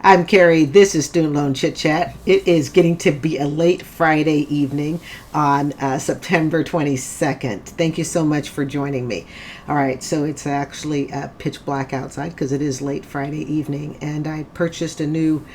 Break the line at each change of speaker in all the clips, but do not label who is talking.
I'm Carrie. This is Student Loan Chit Chat. It is getting to be a late Friday evening on September 22nd. Thank you so much for joining me. All right, so it's actually pitch black outside because it is late Friday evening, and I purchased a new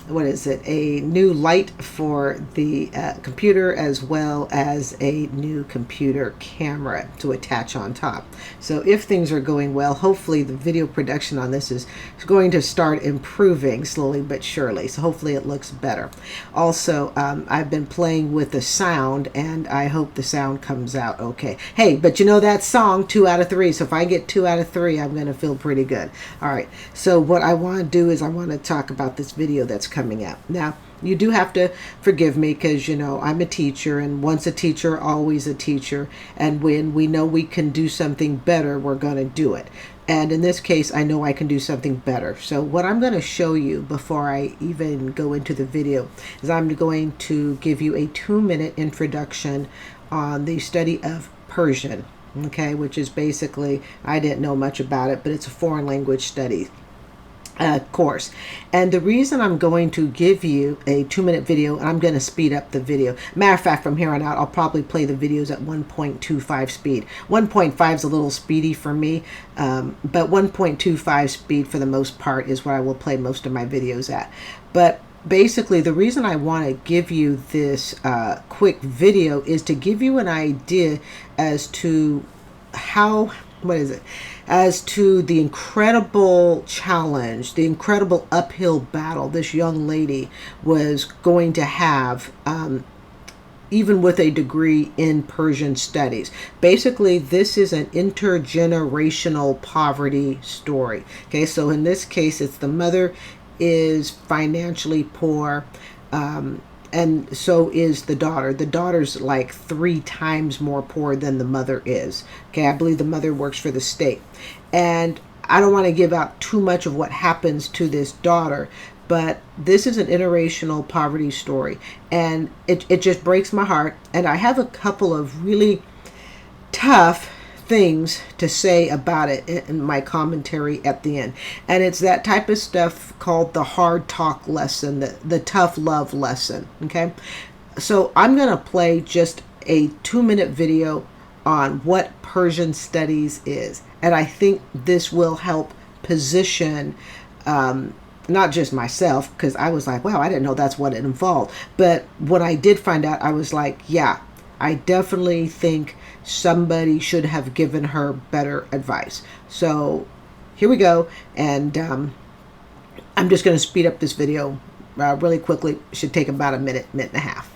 what is it, a new light for the computer, as well as a new computer camera to attach on top. So if things are going well, hopefully the video production on this is going to start improving slowly but surely. So hopefully it looks better. Also, I've been playing with the sound, and I hope the sound comes out okay. Hey, but you know that song, 2 out of 3. So if I get 2 out of 3, I'm going to feel pretty good. All right. So what I want to do is I want to talk about this video that's coming out. Now, you do have to forgive me because, you know, I'm a teacher, and once a teacher, always a teacher. And when we know we can do something better, we're going to do it. And in this case, I know I can do something better. So what I'm going to show you before I even go into the video is I'm going to give you a 2-minute introduction on the study of Persian, okay, which is basically, I didn't know much about it, but it's a foreign language study course. And the reason I'm going to give you a 2-minute video, and I'm going to speed up the video. Matter of fact, from here on out, I'll probably play the videos at 1.25 speed. 1.5 is a little speedy for me, but 1.25 speed for the most part is where I will play most of my videos at. But basically, the reason I want to give you this quick video is to give you an idea as to as to the incredible challenge, the incredible uphill battle this young lady was going to have, even with a degree in Persian studies. Basically, this is an intergenerational poverty story. Okay, so in this case, it's the mother is financially poor, and so is the daughter. The daughter's like 3 times more poor than the mother is. Okay, I believe the mother works for the state. And I don't want to give out too much of what happens to this daughter, but this is an intergenerational poverty story. And it just breaks my heart. And I have a couple of really tough things to say about it in my commentary at the end. And it's that type of stuff called the hard talk lesson, the tough love lesson. Okay, so I'm going to play just a 2-minute video on what Persian studies is, and I think this will help position not just myself, because I was like, wow, I didn't know that's what it involved, but when I did find out, I was like, yeah, I definitely think somebody should have given her better advice. So here we go, and I'm just going to speed up this video really quickly. It should take about a minute and a half.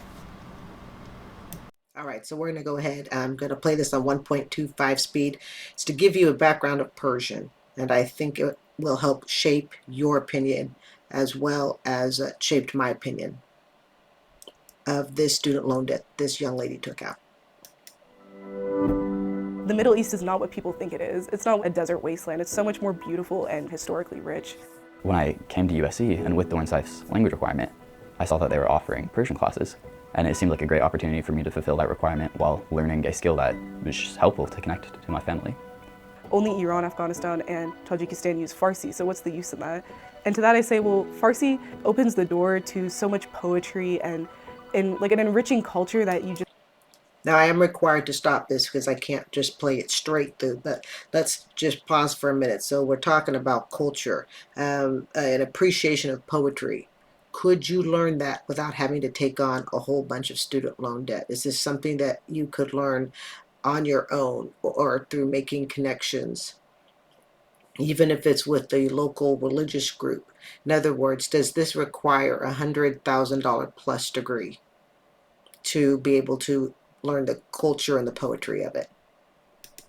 All right, so we're going to go ahead. I'm going to play this on 1.25 speed. It's to give you a background of Persian, and I think it will help shape your opinion as well as shaped my opinion of this student loan debt this young lady took out.
The Middle East is not what people think it is. It's not a desert wasteland. It's so much more beautiful and historically rich.
When I came to USC and with the Winsife's language requirement, I saw that they were offering Persian classes, and it seemed like a great opportunity for me to fulfill that requirement while learning a skill that was helpful to connect to my family.
Only Iran, Afghanistan, and Tajikistan use Farsi, so what's the use in that? And to that I say, well, Farsi opens the door to so much poetry and like an enriching culture that you just...
Now, I am required to stop this because I can't just play it straight through, but let's just pause for a minute. So we're talking about culture, an appreciation of poetry. Could you learn that without having to take on a whole bunch of student loan debt? Is this something that you could learn on your own or through making connections, even if it's with the local religious group? In other words, does this require a $100,000 plus degree to be able to learn the culture and the poetry of it?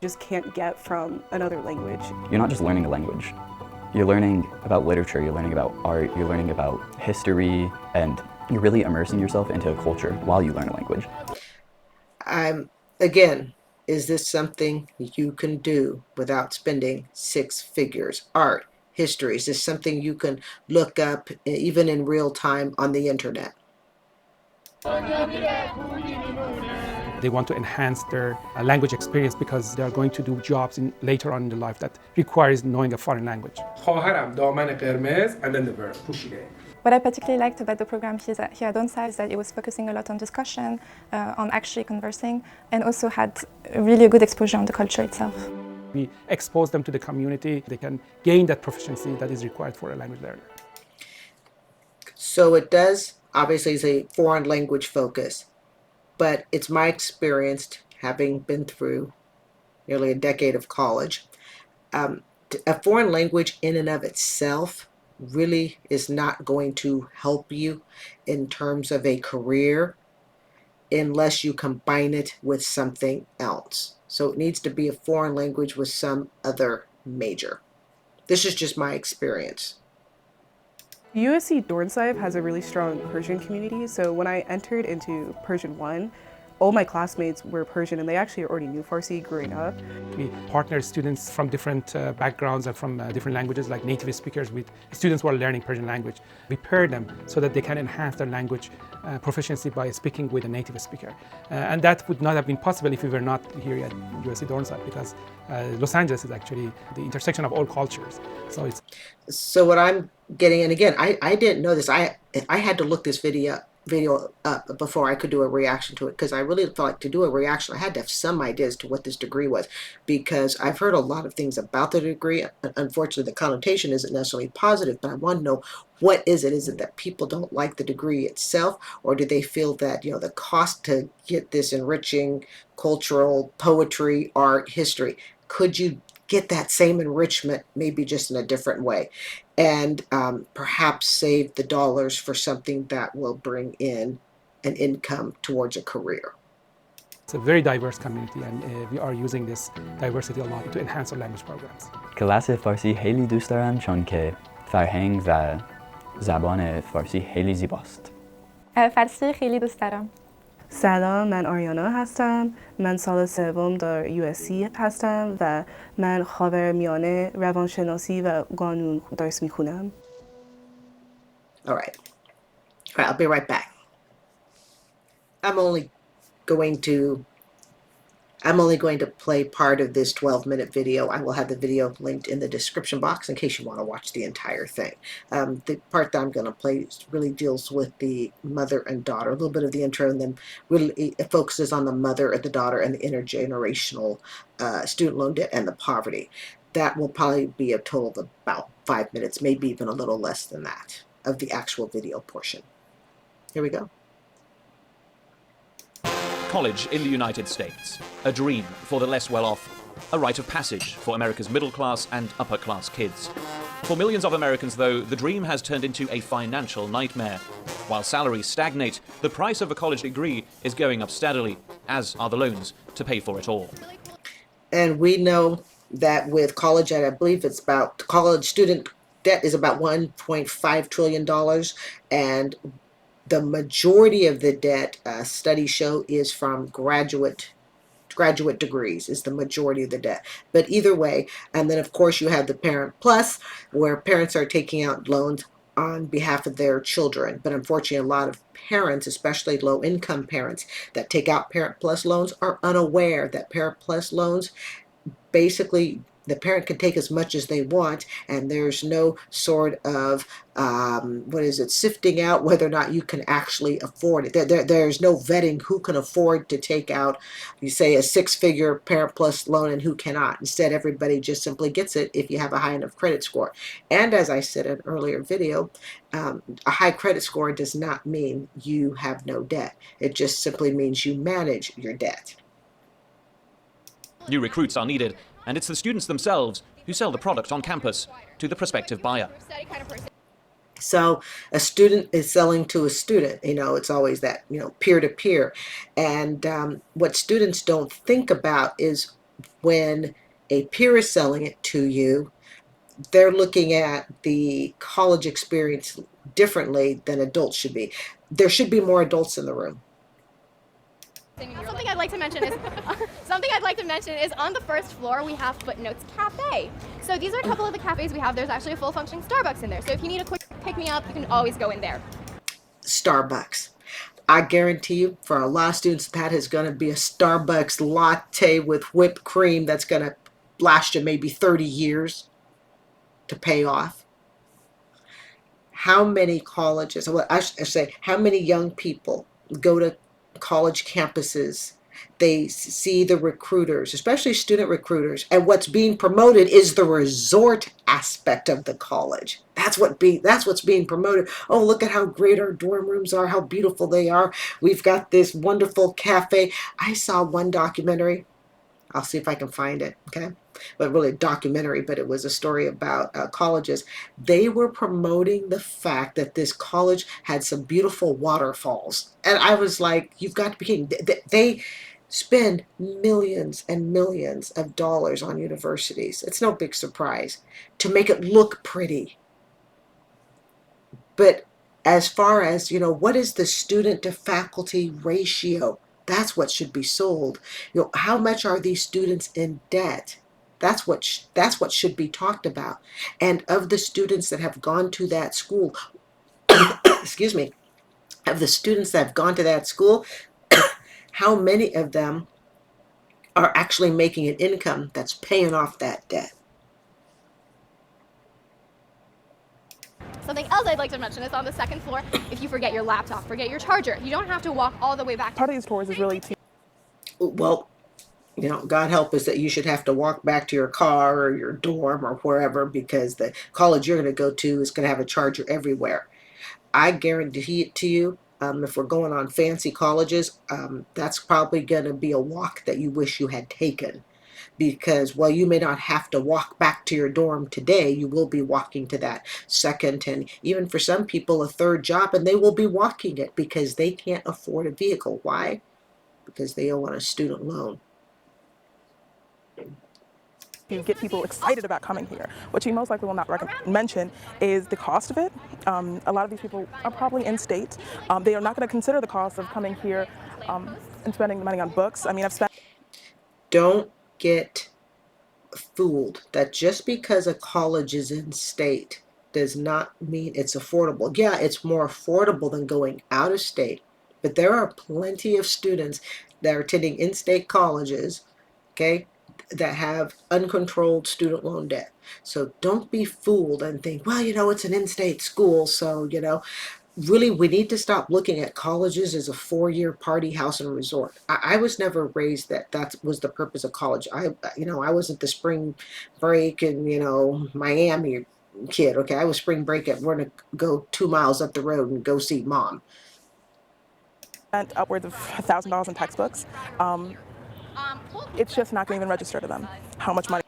just can't get from another language.
You're not just learning a language. You're learning about literature, you're learning about art, you're learning about history, and you're really immersing yourself into a culture while you learn a language.
Again, is this something you can do without spending 6 figures? Art, history, is this something you can look up even in real time on the internet?
They want to enhance their language experience because they are going to do jobs later on in their life that requires knowing a foreign language.
خواهرم دامن قرمز and then the verb پوشیده.
What I particularly liked about the program here at ONSA is that it was focusing a lot on discussion, on actually conversing, and also had really a good exposure on the culture itself.
We expose them to the community. They can gain that proficiency that is required for a language learner.
So it does, obviously, is a foreign language focus, but it's my experience, having been through nearly a decade of college, a foreign language in and of itself really is not going to help you in terms of a career unless you combine it with something else. So it needs to be a foreign language with some other major. This is just my experience.
USC Dornsife has a really strong Persian community, so when I entered into Persian 1, all my classmates were Persian and they actually already knew Farsi growing up.
We partner students from different backgrounds and from different languages, like native speakers, with students who are learning Persian language. We pair them so that they can enhance their language proficiency by speaking with a native speaker. And that would not have been possible if we were not here at USC Dornsife, because Los Angeles is actually the intersection of all cultures.
So what I'm getting, and again, I didn't know this. I had to look this video up before I could do a reaction to it, because I really felt like to do a reaction I had to have some ideas to what this degree was, because I've heard a lot of things about the degree. Unfortunately, the connotation isn't necessarily positive, but I want to know, what is it? Is it that people don't like the degree itself, or do they feel that, you know, the cost to get this enriching cultural poetry, art, history, could you get that same enrichment maybe just in a different way, and perhaps save the dollars for something that will bring in an income towards a career?
It's a very diverse community, and we are using this diversity a lot to enhance our language programs.
کلاس فارسی خیلی دوست دارم چون که فرهنگ و زبان فارسی خیلی زیباست.
فارسی خیلی دوست دارم.
سلام، من آریانا هستم. من سال سوم در USC هستم و من خاورمیانه روانشناسی و قانون درس میخونم.
All right, I'll be right back. I'm only going to play part of this 12-minute video. I will have the video linked in the description box in case you want to watch the entire thing. The part that I'm going to play really deals with the mother and daughter, a little bit of the intro, and then really it focuses on the mother and the daughter and the intergenerational student loan debt and the poverty. That will probably be a total of about 5 minutes, maybe even a little less than that, of the actual video portion. Here we go.
College in the United States, a dream for the less well-off, a rite of passage for America's middle-class and upper-class kids. For millions of Americans, though, the dream has turned into a financial nightmare. While salaries stagnate, the price of a college degree is going up steadily, as are the loans to pay for it all.
And we know that with college, I believe it's about, college student debt is about $1.5 trillion, and the majority of the debt, studies show, is from graduate degrees, is the majority of the debt. But either way, and then of course you have the Parent Plus, where parents are taking out loans on behalf of their children. But unfortunately, a lot of parents, especially low-income parents that take out Parent Plus loans, are unaware that Parent Plus loans, basically the parent can take as much as they want, and there's no sort of sifting out whether or not you can actually afford it. There's no vetting who can afford to take out, you say, a 6-figure Parent Plus loan and who cannot. Instead, everybody just simply gets it if you have a high enough credit score. And as I said in an earlier video, a high credit score does not mean you have no debt. It just simply means you manage your debt.
New recruits are needed, and it's the students themselves who sell the product on campus to the prospective buyer.
So a student is selling to a student, it's always that, peer-to-peer. And what students don't think about is when a peer is selling it to you, they're looking at the college experience differently than adults should be. There should be more adults in the room.
Something I'd like to mention is on the first floor we have Footnotes Cafe. So these are a couple of the cafes we have. There's actually a full functioning Starbucks in there. So if you need a quick pick me up, you can always go in there.
Starbucks. I guarantee you, for a lot of students, that is going to be a Starbucks latte with whipped cream that's going to last you maybe 30 years to pay off. How many colleges, well, I should say, how many young people go to college campuses? They see the recruiters, especially student recruiters, and what's being promoted is the resort aspect of the college. That's what's being promoted. Oh, look at how great our dorm rooms are, how beautiful they are. We've got this wonderful cafe. I saw one documentary. I'll see if I can find it, okay? But really a documentary, but it was a story about colleges. They were promoting the fact that this college had some beautiful waterfalls. And I was like, you've got to be kidding. They spend millions and millions of dollars on universities. It's no big surprise to make it look pretty. But as far as, what is the student to faculty ratio? That's what should be sold. How much are these students in debt? That's what should be talked about. And of the students that have gone to that school, excuse me, of the students that have gone to that school, how many of them are actually making an income that's paying off that debt?
Something else I'd like to mention is on the second floor, if you forget your laptop, forget your charger, you don't have to walk all the way back.
Part of these tours is really
Well, God help us that you should have to walk back to your car or your dorm or wherever, because the college you're going to go to is going to have a charger everywhere. I guarantee it to you, if we're going on fancy colleges, that's probably going to be a walk that you wish you had taken. Because while you may not have to walk back to your dorm today, you will be walking to that second and even for some people a third job, and they will be walking it because they can't afford a vehicle. Why? Because they owe on a student loan.
to get people excited about coming here. What you most likely will not mention is the cost of it. A lot of these people are probably in state. They are not going to consider the cost of coming here and spending the money on books. I mean, I've spent.
Don't get fooled that just because a college is in state does not mean it's affordable. Yeah, it's more affordable than going out of state, but there are plenty of students that are attending in-state colleges, okay, that have uncontrolled student loan debt. So don't be fooled and think, well, it's an in-state school, so, really, we need to stop looking at colleges as a 4-year party house and resort. I was never raised that was the purpose of college. I wasn't the spring break and, Miami kid. Okay, I was spring break at we're going to go 2 miles up the road and go see mom.
Spent upwards of $1,000 in textbooks. It's just not going to even register to them how much money.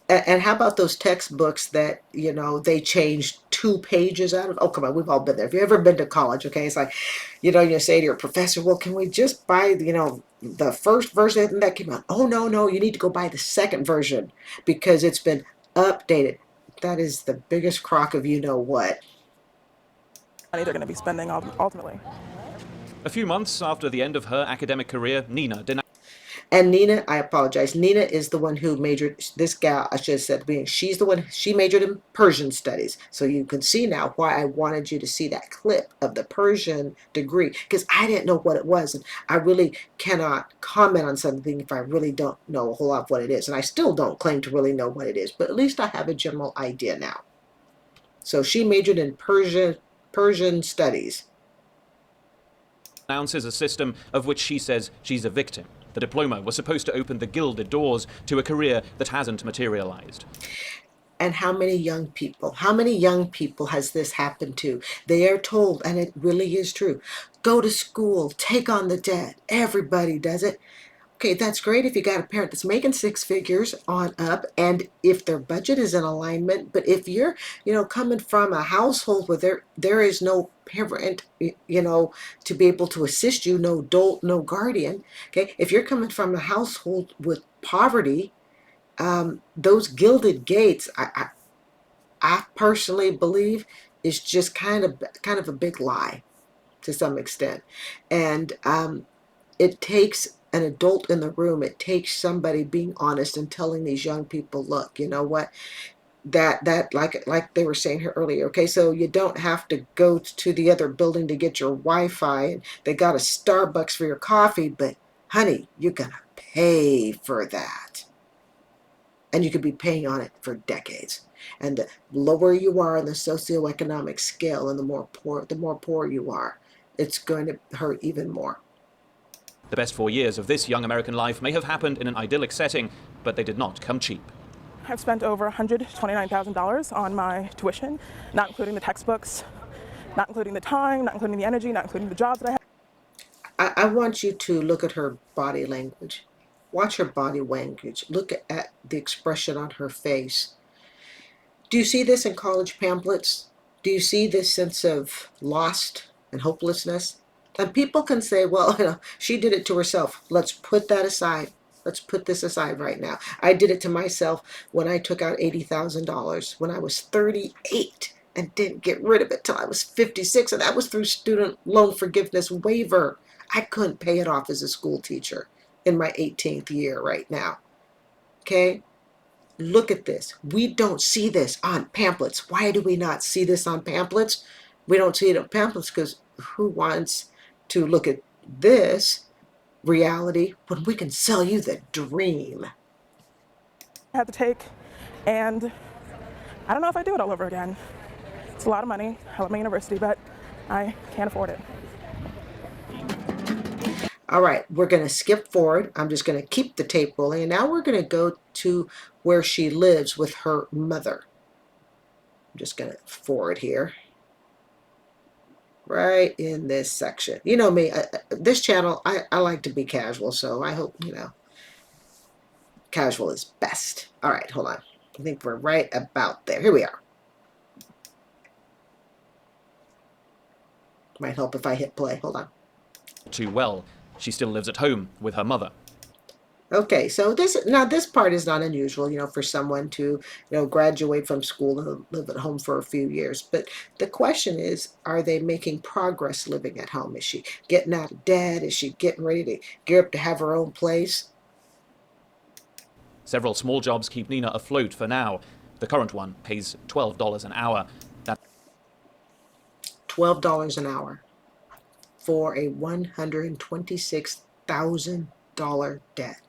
And how about those textbooks that, they changed 2 pages out of? Oh, come on, we've all been there. If you've ever been to college, okay, it's like, you say to your professor, well, can we just buy, the first version that came out? Oh, no, you need to go buy the second version because it's been updated. That is the biggest crock of what.
Money they're going to be spending ultimately.
A few months after the end of her academic career, Nina denounced.
And Nina, I apologize. Nina is the one who majored, this gal, I should have said, she's the one, she majored in Persian studies. So you can see now why I wanted you to see that clip of the Persian degree, because I didn't know what it was. And I really cannot comment on something if I really don't know a whole lot of what it is. And I still don't claim to really know what it is, but at least I have a general idea now. So she majored in Persian studies.
Announces a system of which she says she's a victim. The diploma was supposed to open the gilded doors to a career that hasn't materialized.
And how many young people has this happened to? They are told, and it really is true, go to school, take on the debt. Everybody does it. Okay, that's great if you got a parent that's making 6 figures on up and if their budget is in alignment. But if you're, coming from a household where there is no parent, to be able to assist you, no adult, no guardian, okay, if you're coming from a household with poverty, those gilded gates, I personally believe is just kind of a big lie to some extent. And it takes an adult in the room. It takes somebody being honest and telling these young people, look, you know what? that like they were saying here earlier, okay, so you don't have to go to the other building to get your Wi-Fi, and they got a Starbucks for your coffee, but honey, you're gonna pay for that, and you could be paying on it for decades. And the lower you are on the socioeconomic scale, and the more poor you are, it's going to hurt even more.
The best 4 years of this young American life may have happened in an idyllic setting, but they did not come cheap.
I've spent over $129,000 on my tuition, not including the textbooks, not including the time, not including the energy, not including the jobs that I have.
I want you to look at her body language. Watch her body language. Look at the expression on her face. Do you see this in college pamphlets? Do you see this sense of lost and hopelessness? And people can say, well, she did it to herself. Let's put that aside. Let's put this aside right now. I did it to myself when I took out $80,000 when I was 38 and didn't get rid of it till I was 56. And that was through student loan forgiveness waiver. I couldn't pay it off as a school teacher in my 18th year right now. Okay? Look at this. We don't see this on pamphlets. Why do we not see this on pamphlets? We don't see it on pamphlets because who wants to look at this reality when we can sell you the dream?
I had to take, and I don't know if I do it all over again. It's a lot of money. I love my university, but I can't afford it.
All right, we're going to skip forward. I'm just going to keep the tape rolling, and now we're going to go to where she lives with her mother. I'm just going to forward here. Right in this section. You know me, this channel, I like to be casual, so I hope, casual is best. All right, hold on. I think we're right about there. Here we are. Might help if I hit play. Hold on.
Too well. She still lives at home with her mother.
Okay, so this part is not unusual, for someone to, graduate from school and live at home for a few years. But the question is, are they making progress living at home? Is she getting out of debt? Is she getting ready to gear up to have her own place?
Several small jobs keep Nina afloat for now. The current one pays $12 an hour. That's
$12 an hour for a $126,000 debt.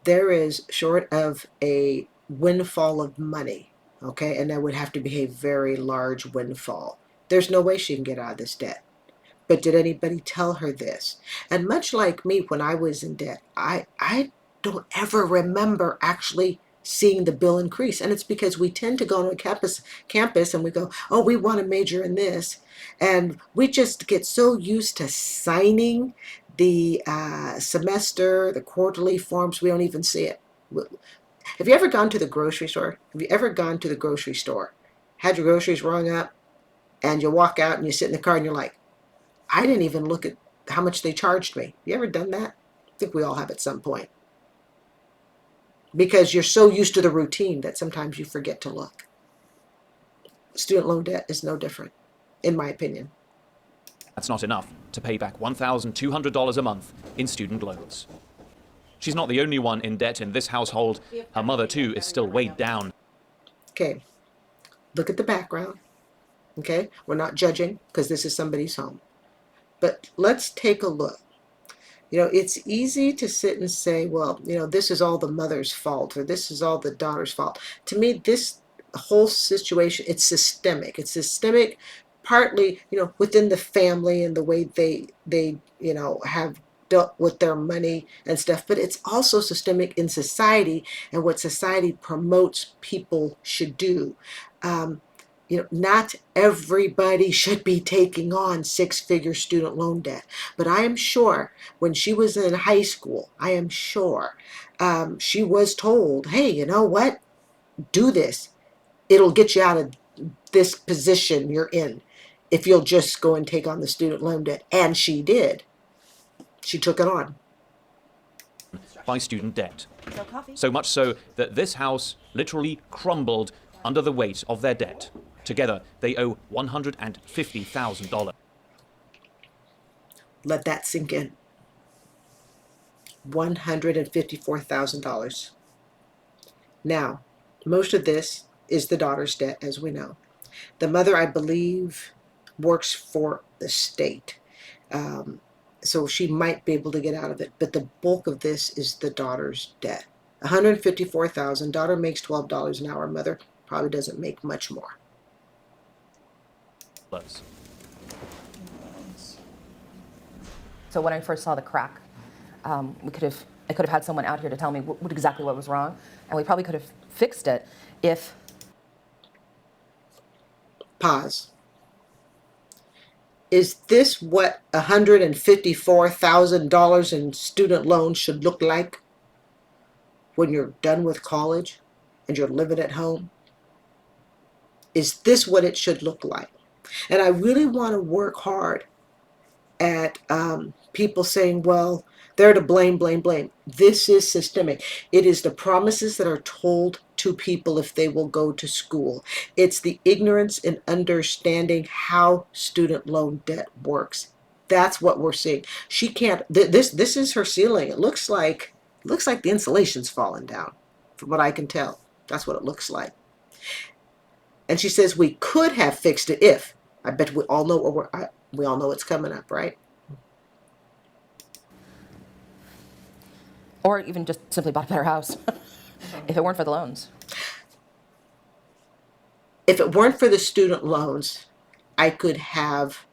There is, short of a windfall of money, okay, and that would have to be a very large windfall. There's no way she can get out of this debt. But did anybody tell her this? And much like me when I was in debt, I don't ever remember actually seeing the bill increase. And it's because we tend to go to a campus and we go, oh, we want to major in this. And we just get so used to signing the semester, the quarterly forms, we don't even see it. Have you ever gone to the grocery store? Have you ever gone to the grocery store, had your groceries rung up, and you walk out and you sit in the car and you're like, I didn't even look at how much they charged me. You ever done that? I think we all have at some point. Because you're so used to the routine that sometimes you forget to look. Student loan debt is no different, in my opinion.
That's not enough to pay back $1,200 a month in student loans. She's not the only one in debt in this household. Her mother, too, is still weighed down.
Okay, look at the background. Okay, we're not judging because this is somebody's home. But let's take a look. It's easy to sit and say, well, this is all the mother's fault or this is all the daughter's fault. To me, this whole situation, it's systemic. It's systemic partly, within the family and the way they have dealt with their money and stuff, but it's also systemic in society and what society promotes people should do. Not everybody should be taking on six-figure student loan debt. But I am sure when she was in high school, I am sure she was told, hey, you know what? Do this. It'll get you out of this position you're in if you'll just go and take on the student loan debt. And she did. She took it on.
By student debt. So much so that this house literally crumbled under the weight of their debt. Together, they owe $150,000.
Let that sink in. $154,000. Now, most of this is the daughter's debt, as we know. The mother, I believe, works for the state. So she might be able to get out of it. But the bulk of this is the daughter's debt. $154,000. Daughter makes $12 an hour. Mother probably doesn't make much more.
So when I first saw the crack, I could have had someone out here to tell me exactly what was wrong, and we probably could have fixed it if.
Pause. Is this what $154,000 in student loans should look like when you're done with college and you're living at home? Is this what it should look like? And I really want to work hard at people saying, well, they're to blame, blame, blame. This is systemic. It is the promises that are told to people if they will go to school. It's the ignorance in understanding how student loan debt works. That's what we're seeing. She can't. This is her ceiling. It looks like the insulation's fallen down, from what I can tell. That's what it looks like. And she says we could have fixed it if. I bet we all know we all know it's coming up, right?
Or even just simply bought a better house, if it weren't for the loans.
If it weren't for the student loans, I could have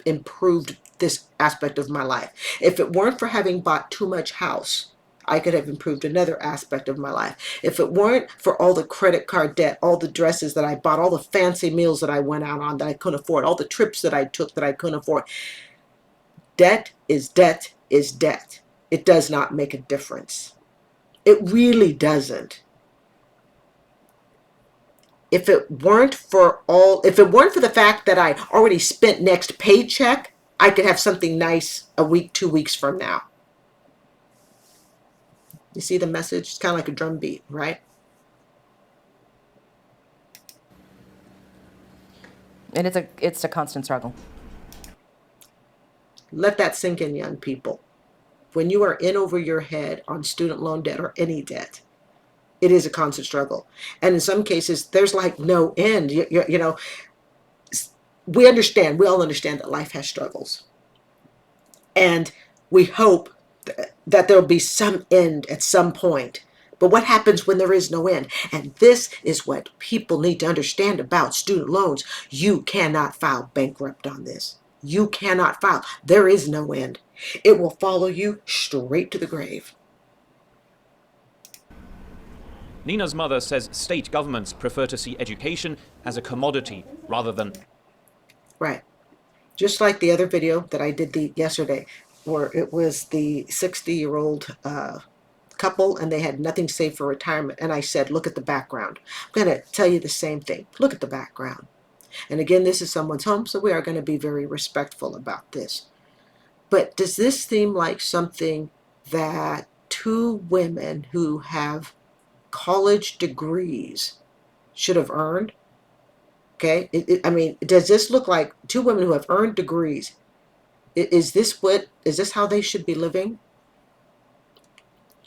improved this aspect of my life. If it weren't for having bought too much house, I could have improved another aspect of my life. If it weren't for all the credit card debt, all the dresses that I bought, all the fancy meals that I went out on that I couldn't afford, all the trips that I took that I couldn't afford, debt is debt is debt. It does not make a difference. It really doesn't. If it weren't for the fact that I already spent next paycheck, I could have something nice a week, 2 weeks from now. You see the message? It's kind of like a drum beat, right?
And it's a constant struggle.
Let that sink in, young people. When you are in over your head on student loan debt or any debt, it is a constant struggle. And in some cases, there's like no end. You know, we all understand that life has struggles. And we hope that there'll be some end at some point. But what happens when there is no end? And this is what people need to understand about student loans. You cannot file bankrupt on this. You cannot file. There is no end. It will follow you straight to the grave.
Nina's mother says state governments prefer to see education as a commodity rather than...
Right. Just like the other video that I did yesterday, where it was the 60-year-old couple and they had nothing saved for retirement. And I said, look at the background. I'm going to tell you the same thing. Look at the background. And again, this is someone's home, so we are going to be very respectful about this. But does this seem like something that two women who have college degrees should have earned? Okay, I mean, does this look like two women who have earned degrees? Is this how they should be living?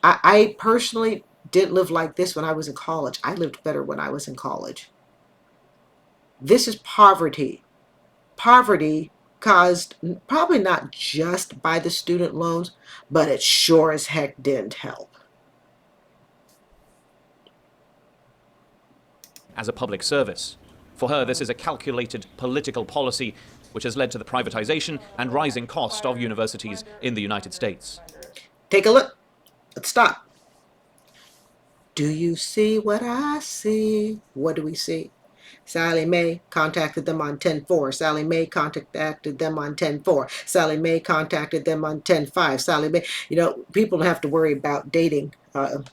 I personally didn't live like this when I was in college. I lived better when I was in college. This is poverty. Poverty caused probably not just by the student loans, but it sure as heck didn't help.
as a public service. For her, this is a calculated political policy which has led to the privatization and rising cost of universities in the United States.
Take a look. Let's stop. Do you see what I see? What do we see? Sally Mae contacted them on 10-4. Sally Mae contacted them on 10-4. Sally Mae contacted them on 10-5. Sally Mae, people don't have to worry about dating when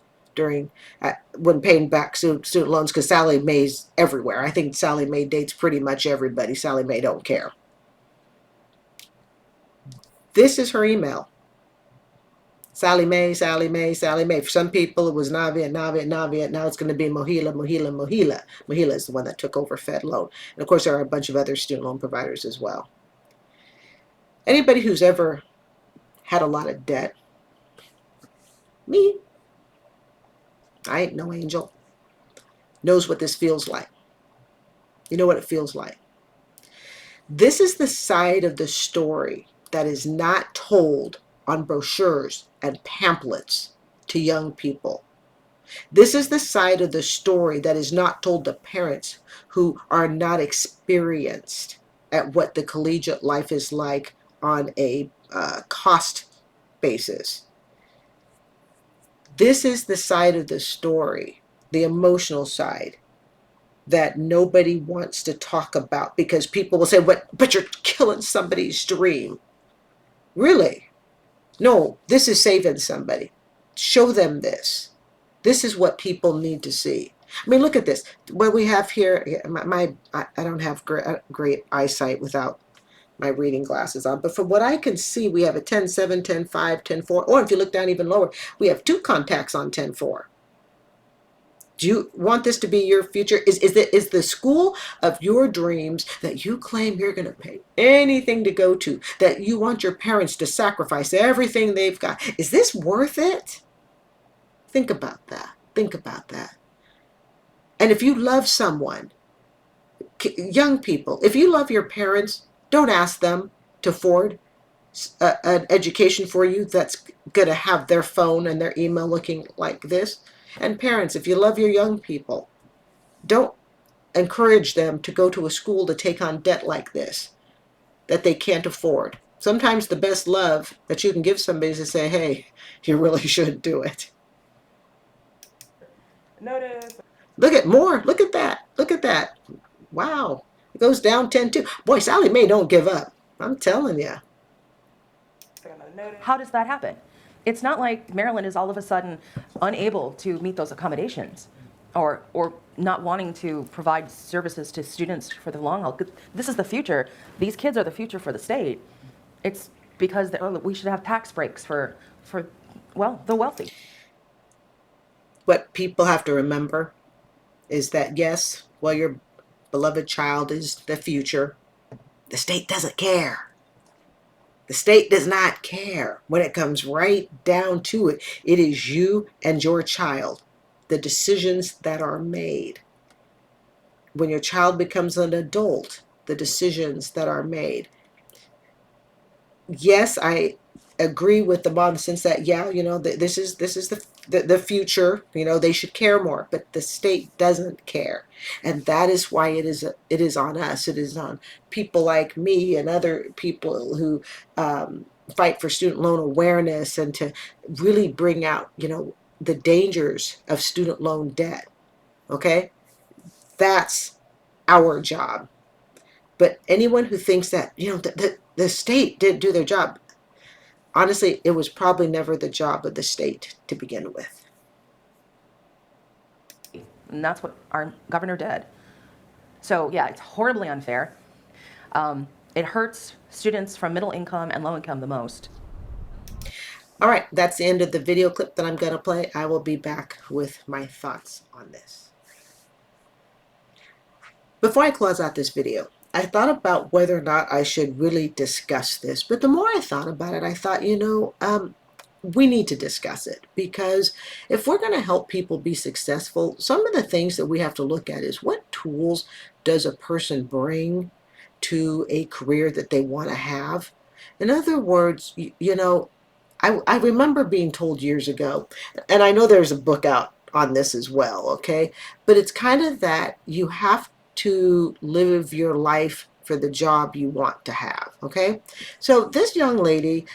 paying back student loans because Sally Mae's everywhere. I think Sally Mae dates pretty much everybody. Sally Mae don't care. This is her email. Sally Mae, Sally Mae, Sally Mae. For some people, it was Navia. Now it's going to be Mohila. Mohila is the one that took over Fed Loan. And of course, there are a bunch of other student loan providers as well. Anybody who's ever had a lot of debt, me, I ain't no angel. knows what this feels like. You know what it feels like. This is the side of the story that is not told on brochures and pamphlets to young people. This is the side of the story that is not told to parents who are not experienced at what the collegiate life is like on a cost basis. This is the side of the story, the emotional side, that nobody wants to talk about because people will say, but you're killing somebody's dream. Really? No, this is saving somebody. Show them this. This is what people need to see. I mean, look at this. What we have here, I don't have great eyesight without my reading glasses on, but from what I can see, we have a 10-7, 10-5, 10-4, or if you look down even lower, we have 2 contacts on 10-4. Do you want this to be your future? Is the school of your dreams that you claim you're going to pay anything to go to, that you want your parents to sacrifice everything they've got? Is this worth it? Think about that. Think about that. And if you love someone, young people, if you love your parents, don't ask them to afford an education for you that's going to have their phone and their email looking like this. And parents, if you love your young people, don't encourage them to go to a school to take on debt like this that they can't afford. Sometimes the best love that you can give somebody is to say, hey, you really should do it.
Notice.
Look at more. Look at that. Look at that. Wow. It goes down 10-2. Boy, Sally Mae don't give up. I'm telling you.
How does that happen? It's not like Maryland is all of a sudden unable to meet those accommodations or not wanting to provide services to students for the long haul. This is the future. These kids are the future for the state. It's because we should have tax breaks for well, the wealthy.
What people have to remember is that, yes, while your beloved child is the future, the state doesn't care. The state does not care. When it comes right down to it, it is you and your child, the decisions that are made. When your child becomes an adult, the decisions that are made. Yes, I agree with the mom in the sense that, yeah, you know, this is the future. You know, they should care more, but the state doesn't care, and that is why it is on us. It is on people like me and other people who fight for student loan awareness and to really bring out, you know, the dangers of student loan debt. Okay, that's our job. But anyone who thinks that, you know, the state didn't do their job, honestly, it was probably never the job of the state to begin with.
And that's what our governor did. So yeah, it's horribly unfair. It hurts students from middle income and low income the most.
All right, that's the end of the video clip that I'm going to play. I will be back with my thoughts on this. Before I close out this video, I thought about whether or not I should really discuss this. But the more I thought about it, I thought, you know, we need to discuss it, because if we're going to help people be successful, some of the things that we have to look at is what tools does a person bring to a career that they want to have. In other words, you know, I remember being told years ago, and I know there's a book out on this as well, okay, but it's kind of that you have to live your life for the job you want to have, okay? So this young lady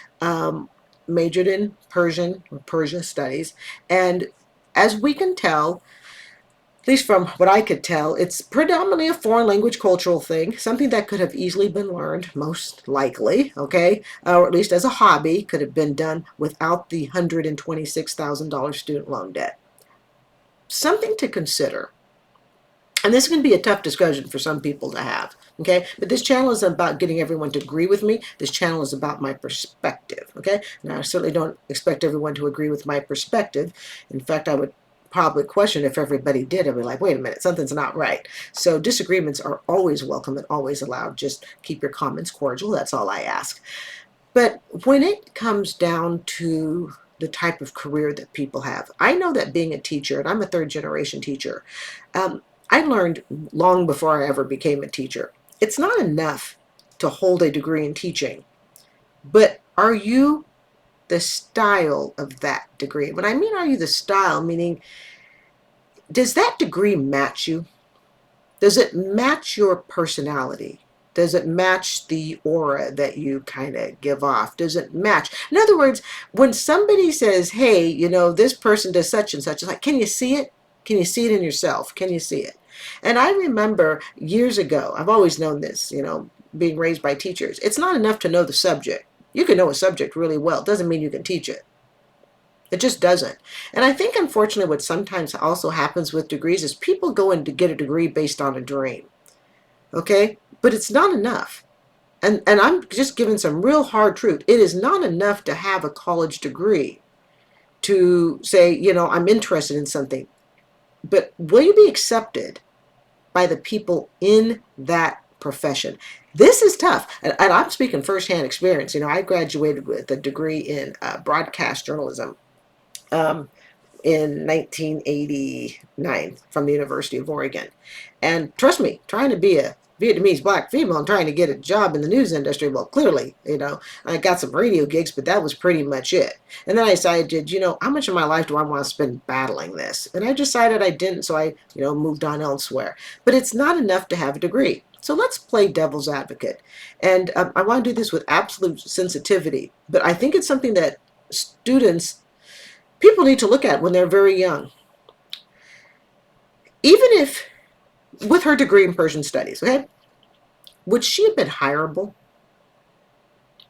majored in Persia studies, and as we can tell, at least from what I could tell, it's predominantly a foreign language cultural thing, something that could have easily been learned, most likely, okay, or at least as a hobby, could have been done without the $126,000 student loan debt. Something to consider. And this can be a tough discussion for some people to have, okay? But this channel is about getting everyone to agree with me. This channel is about my perspective, okay? Now, I certainly don't expect everyone to agree with my perspective. In fact, I would probably question if everybody did. I'd be like, wait a minute, something's not right. So disagreements are always welcome and always allowed. Just keep your comments cordial. That's all I ask. But when it comes down to the type of career that people have. I know that being a teacher, and I'm a third generation teacher, I learned long before I ever became a teacher, it's not enough to hold a degree in teaching, but are you the style of that degree? When I mean are you the style, meaning does that degree match you? Does it match your personality? Does it match the aura that you kind of give off? Does it match? In other words, when somebody says, hey, you know, this person does such and such, it's like, can you see it? Can you see it in yourself? Can you see it? And I remember years ago, I've always known this, you know, being raised by teachers. It's not enough to know the subject. You can know a subject really well. It doesn't mean you can teach it. It just doesn't. And I think, unfortunately, what sometimes also happens with degrees is people go in to get a degree based on a dream. Okay? But it's not enough. And I'm just giving some real hard truth. It is not enough to have a college degree to say, you know, I'm interested in something. But will you be accepted by the people in that profession? This is tough. And I'm speaking firsthand experience. You know, I graduated with a degree in broadcast journalism in 1989 from the University of Oregon. And trust me, trying to be a Vietnamese black female and trying to get a job in the news industry, well, clearly, you know, I got some radio gigs, but that was pretty much it. And then I decided, you know, how much of my life do I want to spend battling this? And I decided I didn't, so I, you know, moved on elsewhere. But it's not enough to have a degree. So let's play devil's advocate. And I want to do this with absolute sensitivity, but I think it's something that people need to look at when they're very young. Even if, with her degree in Persian studies, okay, would she have been hireable?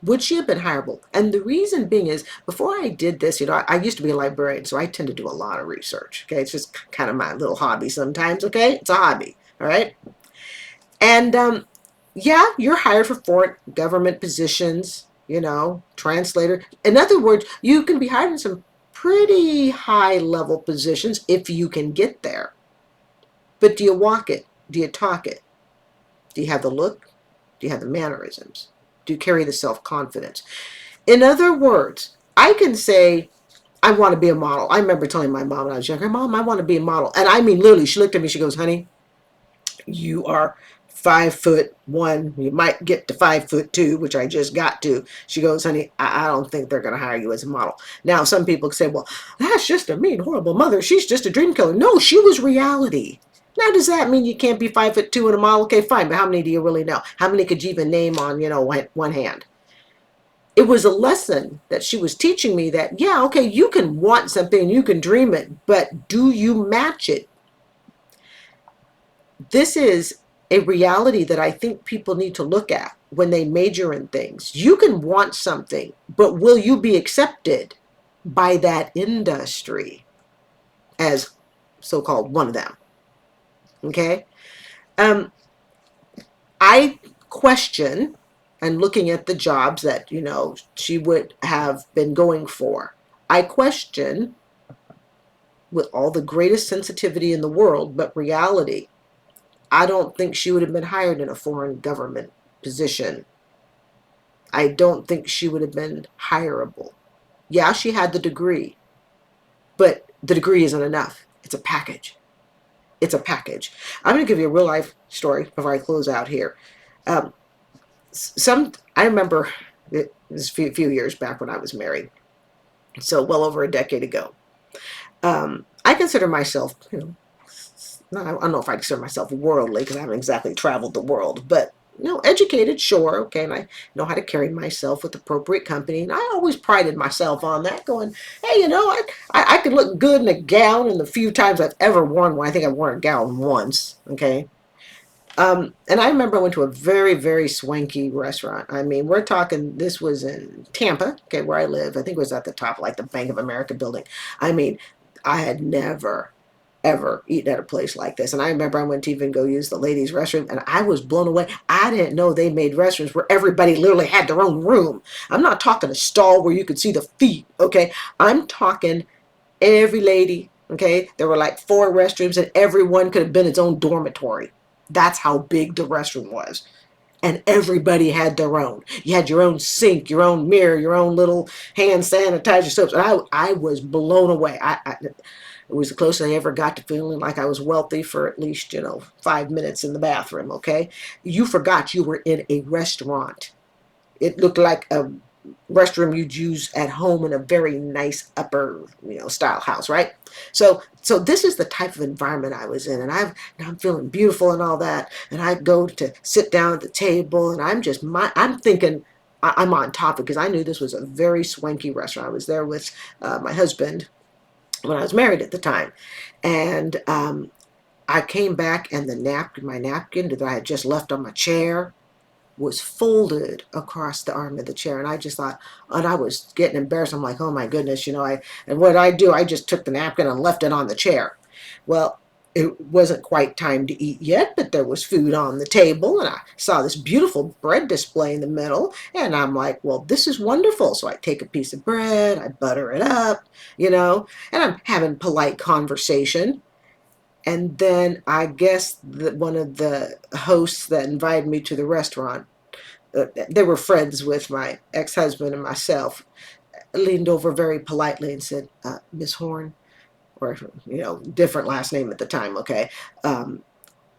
Would she have been hireable? And the reason being is, before I did this, you know, I used to be a librarian, so I tend to do a lot of research, okay? It's just kind of my little hobby sometimes, okay? It's a hobby, all right? And yeah, you're hired for foreign government positions, you know, translator. In other words, you can be hired in some pretty high level positions if you can get there. But do you walk it? Do you talk it? Do you have the look? Do you have the mannerisms? Do you carry the self-confidence? In other words, I can say, I want to be a model. I remember telling my mom when I was younger, Mom, I want to be a model. And I mean, literally, she looked at me, she goes, honey, you are 5'1". You might get to 5'2", which I just got to. She goes, honey, I don't think they're going to hire you as a model. Now, some people say, well, that's just a mean, horrible mother. She's just a dream killer. No, she was reality. Now, does that mean you can't be 5'2" and a model? Okay, fine, but how many do you really know? How many could you even name on, you know, one hand? It was a lesson that she was teaching me that, yeah, okay, you can want something, you can dream it, but do you match it? This is a reality that I think people need to look at when they major in things. You can want something, but will you be accepted by that industry as so-called one of them? Okay? I question, and looking at the jobs that, you know, she would have been going for, I question, with all the greatest sensitivity in the world, but reality, I don't think she would have been hired in a foreign government position. I don't think she would have been hireable. Yeah, she had the degree, but the degree isn't enough. It's a package. It's a package. I'm going to give you a real life story before I close out here. I remember it was a few years back when I was married, so well over a decade ago. I consider myself, you know, I don't know if I consider myself worldly because I haven't exactly traveled the world, but, you know, educated, sure, okay, and I know how to carry myself with appropriate company, and I always prided myself on that, going, hey, you know, I could look good in a gown, and the few times I've ever worn one, I think I've worn a gown once, okay. And I remember I went to a very, very swanky restaurant. I mean, we're talking, this was in Tampa, okay, where I live. I think it was at the top, like the Bank of America building. I mean, I had never, ever eaten at a place like this. And I remember I went to even go use the ladies' restroom, and I was blown away. I didn't know they made restrooms where everybody literally had their own room. I'm not talking a stall where you could see the feet, okay? I'm talking every lady, okay? There were like 4 restrooms, and everyone could have been its own dormitory. That's how big the restroom was. and everybody had their own. You had your own sink, your own mirror, your own little hand sanitizer soaps. And I was blown away. It was the closest I ever got to feeling like I was wealthy for at least, 5 minutes in the bathroom, okay? You forgot you were in a restaurant. It looked like a restroom you'd use at home in a very nice upper, style house, right? So this is the type of environment I was in, and I'm feeling beautiful and all that, and I go to sit down at the table, and I'm thinking I'm on top of it, because I knew this was a very swanky restaurant. I was there with my husband when I was married at the time, and I came back, and my napkin that I had just left on my chair was folded across the arm of the chair. And I just thought, and I was getting embarrassed. I'm like, oh my goodness, and what I do, I just took the napkin and left it on the chair. Well, it wasn't quite time to eat yet, but there was food on the table, and I saw this beautiful bread display in the middle, and I'm like, well, this is wonderful. So I take a piece of bread, I butter it up, and I'm having polite conversation. And then I guess that one of the hosts that invited me to the restaurant, they were friends with my ex-husband and myself, leaned over very politely and said, Miss Horn, or, different last name at the time, okay,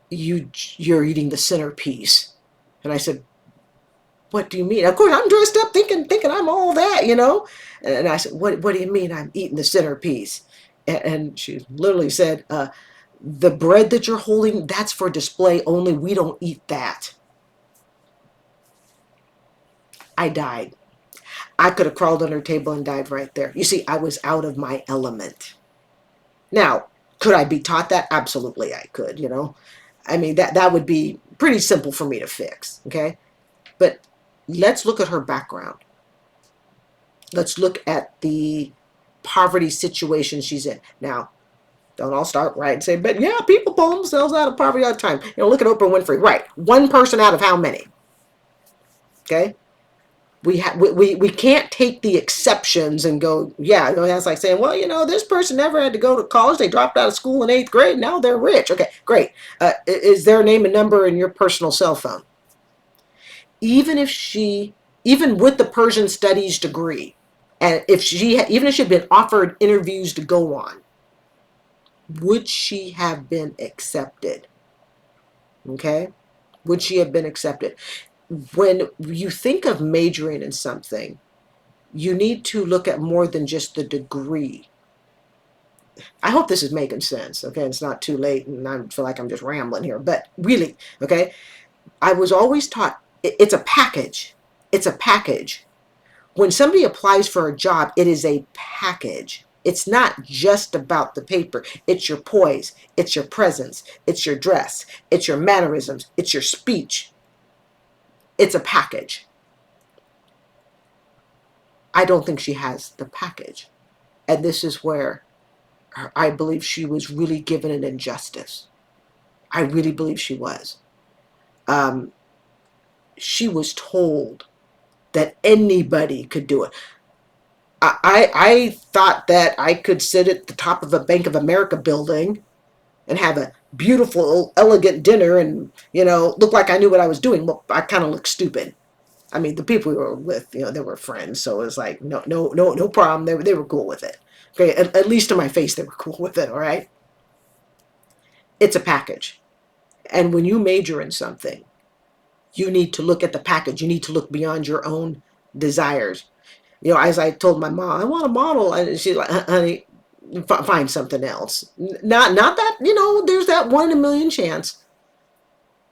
you're eating the centerpiece. And I said, what do you mean? Of course, I'm dressed up thinking I'm all that, And I said, what do you mean I'm eating the centerpiece? And she literally said, the bread that you're holding, that's for display only. We don't eat that. I died. I could have crawled under a table and died right there. You see, I was out of my element. Now, could I be taught that? Absolutely, I could, I mean, that would be pretty simple for me to fix, okay? But let's look at her background. Let's look at the poverty situation she's in. Now, don't all start right and say, but yeah, people pull themselves out of poverty all the time. Look at Oprah Winfrey. Right. One person out of how many? Okay? We can't take the exceptions and go, yeah, that's like saying, well, this person never had to go to college. They dropped out of school in 8th grade. Now they're rich. Okay, great. Is their name and number in your personal cell phone? Even with the Persian studies degree, and even if she had been offered interviews to go on, would she have been accepted? Okay? Would she have been accepted? When you think of majoring in something, you need to look at more than just the degree. I hope this is making sense, okay? It's not too late, and I feel like I'm just rambling here, but really, okay? I was always taught it's a package. It's a package. When somebody applies for a job, it is a package. It's not just about the paper. It's your poise. It's your presence. It's your dress. It's your mannerisms. It's your speech. It's a package. I don't think she has the package. And this is where I believe she was really given an injustice. I really believe she was. She was told that anybody could do it. I thought that I could sit at the top of a Bank of America building and have a beautiful, elegant dinner and, look like I knew what I was doing. Well, I kind of looked stupid. I mean, the people we were with, they were friends, so it was like, no problem. They were cool with it. Okay, at least to my face, they were cool with it, all right? It's a package. And when you major in something, you need to look at the package. You need to look beyond your own desires. As I told my mom, I want a model, and she's like, honey, find something else. Not that, there's that 1 in a million chance.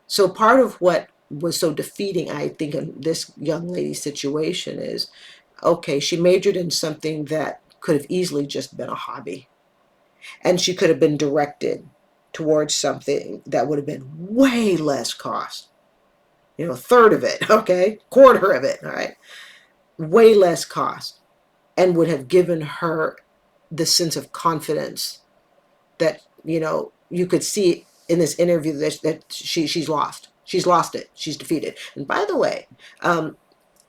So part of what was so defeating, I think, in this young lady's situation is, okay, she majored in something that could have easily just been a hobby. And she could have been directed towards something that would have been way less cost. A third of it, okay? Quarter of it, all right? Way less cost, and would have given her the sense of confidence that, you could see in this interview that she's lost. She's lost it. She's defeated. And by the way,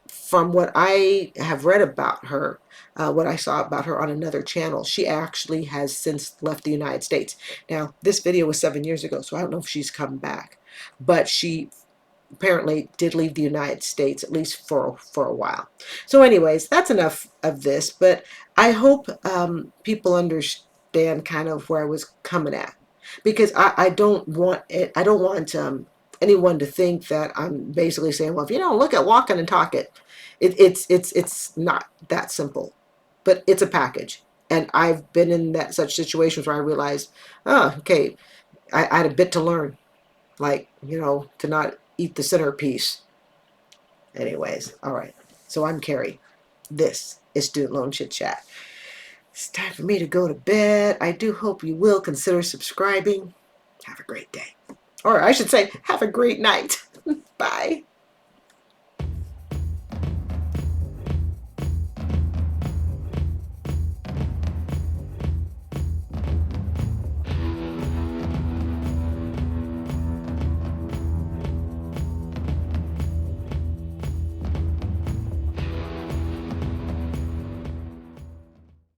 from what I have read about her, what I saw about her on another channel, she actually has since left the United States. Now, this video was 7 years ago, so I don't know if she's come back. But she apparently did leave the United States, at least for a while. So anyways, that's enough of this, but I hope people understand kind of where I was coming at, because I don't want it, I don't want anyone to think that I'm basically saying, well, if you don't look at walk it and talk it, it's not that simple, but it's a package. And I've been in that such situations where I realized, oh, okay, I had a bit to learn, like, to not eat the centerpiece. Anyways, all right. So I'm Carrie. This is Student Loan Chit Chat. It's time for me to go to bed. I do hope you will consider subscribing. Have a great day. Or I should say, have a great night. Bye.